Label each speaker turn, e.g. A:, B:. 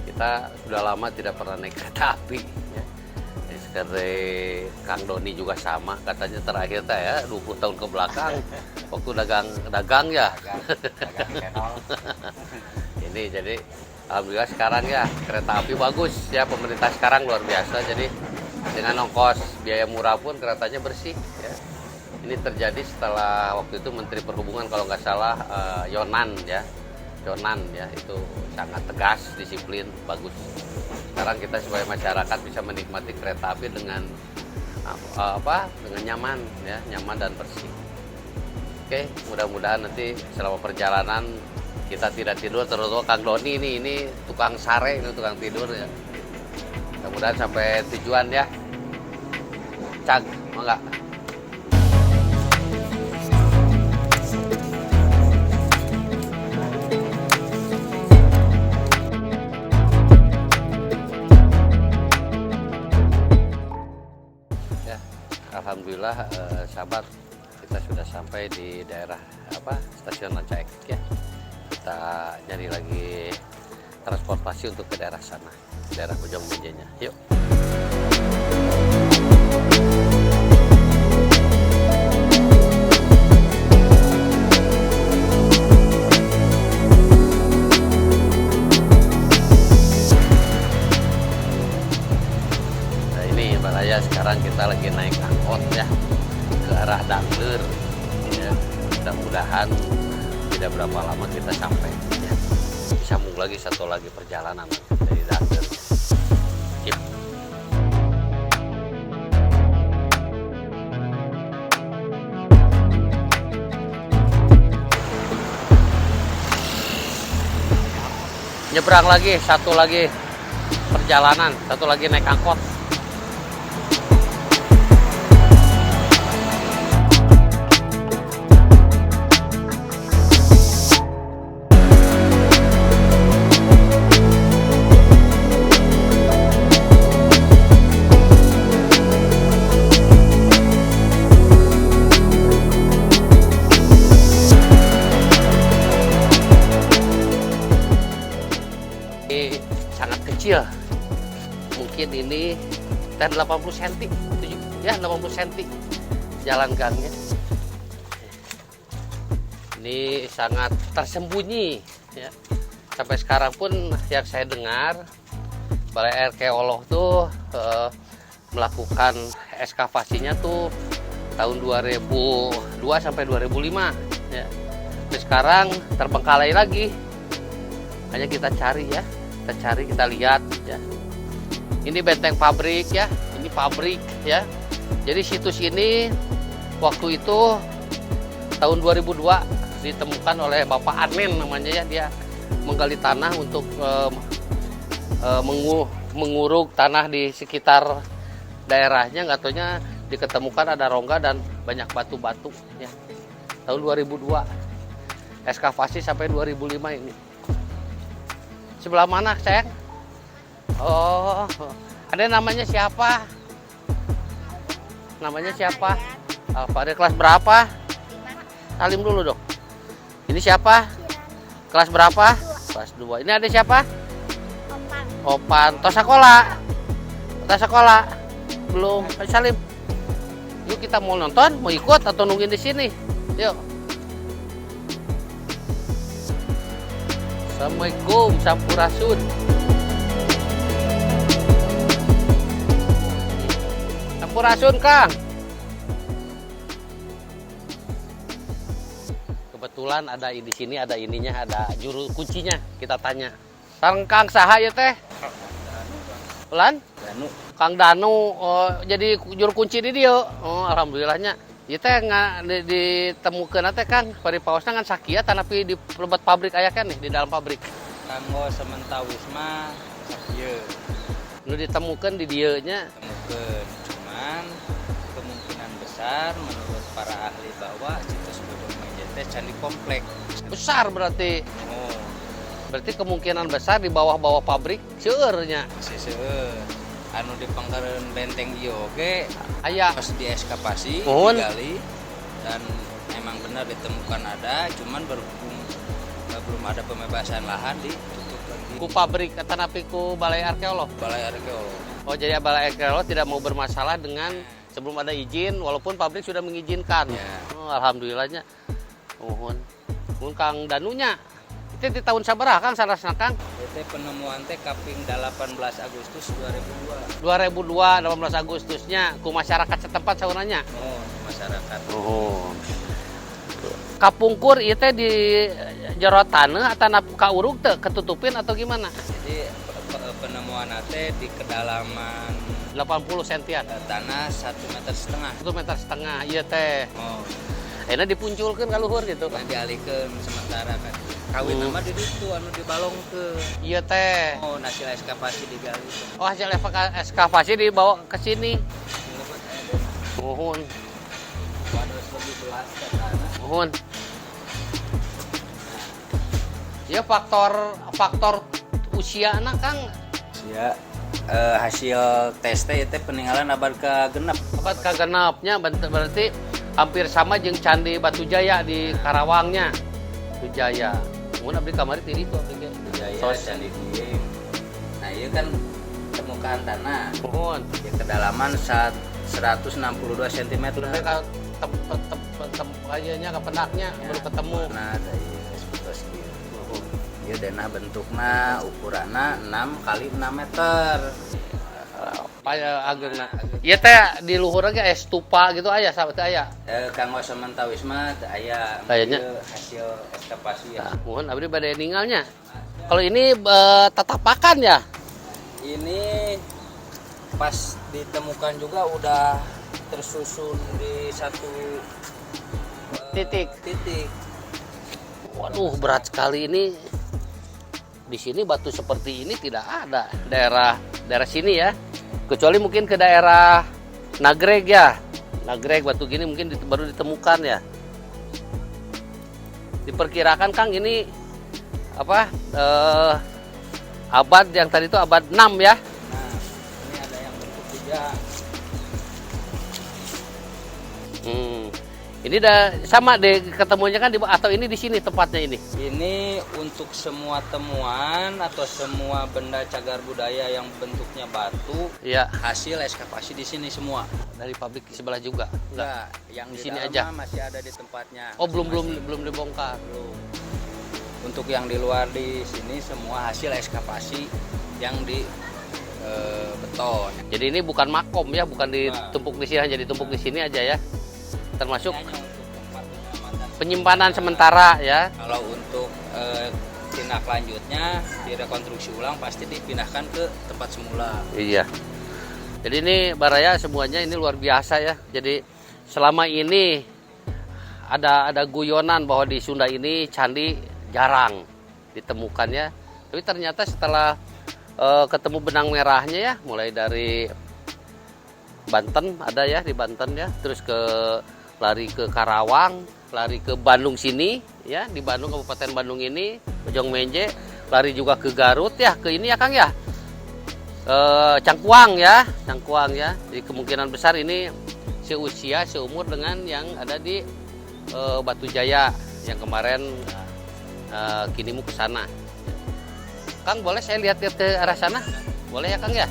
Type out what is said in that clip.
A: Kita sudah lama tidak pernah naik kereta api. Ya. Seperti Kang Doni juga sama, katanya terakhir teh ya 20 tahun ke belakang waktu dagang ya.
B: Dagang channel.
A: Ini jadi alhamdulillah sekarang ya kereta api bagus ya, pemerintah sekarang luar biasa. Jadi dengan ongkos biaya murah pun keretanya bersih ya. Ini terjadi setelah waktu itu Menteri Perhubungan kalau nggak salah Yonan ya. Yonan ya, itu sangat tegas, disiplin, bagus. Sekarang kita sebagai masyarakat bisa menikmati kereta api dengan dengan nyaman ya, nyaman dan bersih. Oke, mudah-mudahan nanti selama perjalanan kita tidak tidur, terutama Kang Doni ini tukang sare, ini tukang tidur ya. Mudah-mudahan sampai tujuan ya. Cag, mau nggak? Ya, alhamdulillah sahabat, kita sudah sampai di daerah stasiun Ranca Ekek ya. Kita nyari lagi transportasi untuk ke daerah sana, daerah Bojong Menjenya. Yuk. Nah ini Mbak Raya, sekarang kita lagi naik angkot ya ke arah Dangder. Ya, mudah-mudahan tidak berapa lama kita sampai ya. Sambung lagi satu lagi perjalanan dari Dangder. Yuk. Nyebrang lagi, satu lagi perjalanan, satu lagi naik angkot. Sangat kecil, mungkin ini 80 cm ya, 80 cm jalan gangnya. Ini sangat tersembunyi ya. Sampai sekarang pun yang saya dengar Balai Arkeolog tuh melakukan ekskavasinya tuh tahun 2002 sampai 2005 ya. Terus sekarang terbengkalai lagi. Hanya kita cari ya, kita lihat ya. Ini benteng pabrik ya, ini pabrik ya. Jadi situs ini waktu itu tahun 2002 ditemukan oleh Bapak Anen namanya ya. Dia menggali tanah untuk menguruk tanah di sekitar daerahnya. Nggak taunya diketemukan ada rongga dan banyak batu-batu ya. Tahun 2002 ekskavasi sampai 2005 ini. Sebelah mana, sayang? Oh, ada namanya siapa? Namanya siapa? Alfa. Kelas berapa? Salim dulu dong. Ini siapa? Kelas berapa? Kelas 2. Ini ada siapa? Opan. Tos sekolah? Belum. Salim. Yuk kita mau nonton, mau ikut atau nungguin di sini? Yuk. Assalamualaikum, Sampurasun. Sampurasun, Kang. Kebetulan ada di sini, ada ininya, ada juru kuncinya. Kita tanya. Sareng Kang saha ya teh? Ulan?
B: Danu.
A: Kang Danu, oh, jadi juru kunci di dia. Oh, alhamdulillahnya. Ieu teh ditemukeun teh Kang, paripaosna ngan sakieu tanapi di lebat pabrik aya kan nih di dalam pabrik.
B: Kanggo sementawis mah sakieu.
A: Nu ditemukeun di dieu nya.
B: Temukeun, cuman kemungkinan besar menurut para ahli bahwa situs Bojong Menjen teh candi komplek.
A: Besar berarti.
B: Oh,
A: Berarti kemungkinan besar di bawah-bawah pabrik seueur nya.
B: seueur. Anu dipangkareun benteng ieu oge
A: Aya.
B: pas dieskavasi,
A: Mohon.
B: digali dan emang benar ditemukan ada, cuman berhubung belum ada pembebasan lahan ditutup lagi
A: ku pabrik atanapi ku balai arkeolog.
B: balai arkeolog.
A: Oh, jadi balai arkeolog tidak mau bermasalah dengan sebelum ada izin, walaupun pabrik sudah mengizinkan.
B: Ya.
A: Oh, alhamdulillahnya. Mohon Kang Danunya. Itu di tahun sabaraha Kang sarasna Kang?
B: Itu penemuan teh kaping 18 Agustus 2002.
A: 2002 18 Agustusnya ku masyarakat setempat saunanya.
B: Oh, masyarakat.
A: Oh. Kapungkur itu di jero tanah atau kaurug teh ketutupin atau gimana?
B: Jadi penemuan teh di kedalaman
A: 80 sentian.
B: tanah 1,5 meter.
A: 1,5 meter iya teh.
B: Oh,
A: Ayeuna dipunculkeun ka luhur gitu.
B: nah dialihkeun sementara kan. Kawin nama di ditu anu dibalongkeun.
A: Iya teh.
B: Oh, hasil ekskavasi digali.
A: Oh, hasil ekskavasi dibawa ke sini. Mohon.
B: Waduh, lebih belas ke tanah.
A: Mohon. Ya faktor usia anak Kang.
B: Ya, hasil tes teh itu peninggalan abad ke-6.
A: Abad kagenapnya berarti hampir sama jeung Candi Batujaya di Karawangnya. Batujaya. Mun abdi kamari ti ditu abdi ge.
B: Jaya
A: Tos.
B: Candi Dieng. Nah, iya kan permukaan tanah
A: Mohon.
B: di kedalaman 162 cm.
A: Sampai ka kayaknya ke pendaknya baru ketemu.
B: Nah, ada iya seperti gitu. Ieu dena bentukna ukuranna 6 kali 6 meter.
A: Paya ageuna. Ieu teh di luhur ge aya stupa gitu aya sahabat aya.
B: Kanggo sementawis mah teu aya.
A: Kayaknya.
B: Ieu hasil ekskavasi ya.
A: Nah, mohon abdi bade ningalnya. Kalau ini tatapakan ya?
B: Ini pas ditemukan juga udah tersusun di satu
A: Titik.
B: titik.
A: Waduh, berat sekali ini. Di sini batu seperti ini tidak ada daerah sini ya. Kecuali mungkin ke daerah Nagreg ya. Nagreg batu gini mungkin baru ditemukan ya. Diperkirakan Kang ini apa? Abad yang tadi itu abad 6 ya.
B: Nah, ini ada yang bentuk juga.
A: Ini sama deh ketemunya kan atau ini di sini tempatnya ini.
B: Ini untuk semua temuan atau semua benda cagar budaya yang bentuknya batu,
A: Iya,
B: hasil ekskavasi di sini semua.
A: dari pabrik di sebelah juga.
B: Enggak, yang
A: Di
B: di
A: sini
B: dalam
A: aja.
B: mah masih ada di tempatnya.
A: Oh, belum
B: masing-masing.
A: dibongkar.
B: Belum. Untuk yang di luar di sini semua hasil ekskavasi yang di beton.
A: Jadi ini bukan makom ya, bukan ditumpuk di sini, hanya ditumpuk di sini aja ya. Termasuk
B: Hanya untuk tempat penyelamatan.
A: penyimpanan sementara ya.
B: Kalau untuk tindak lanjutnya direkonstruksi ulang pasti dipindahkan ke tempat semula.
A: Iya. Jadi ini Baraya semuanya ini luar biasa ya. Jadi selama ini ada guyonan bahwa di Sunda ini candi jarang ditemukan ya. Tapi ternyata setelah ketemu benang merahnya ya, mulai dari Banten ada ya di Banten ya, terus lari ke Karawang, lari ke Bandung sini ya, di Bandung Kabupaten Bandung ini, Bojong Menje, lari juga ke Garut ya, ke ini ya Kang ya. Cangkuang ya. Jadi kemungkinan besar ini seumur dengan yang ada di Batujaya yang kemarin kinimu ke sana. Kang boleh saya lihat ke arah sana? Boleh ya Kang ya?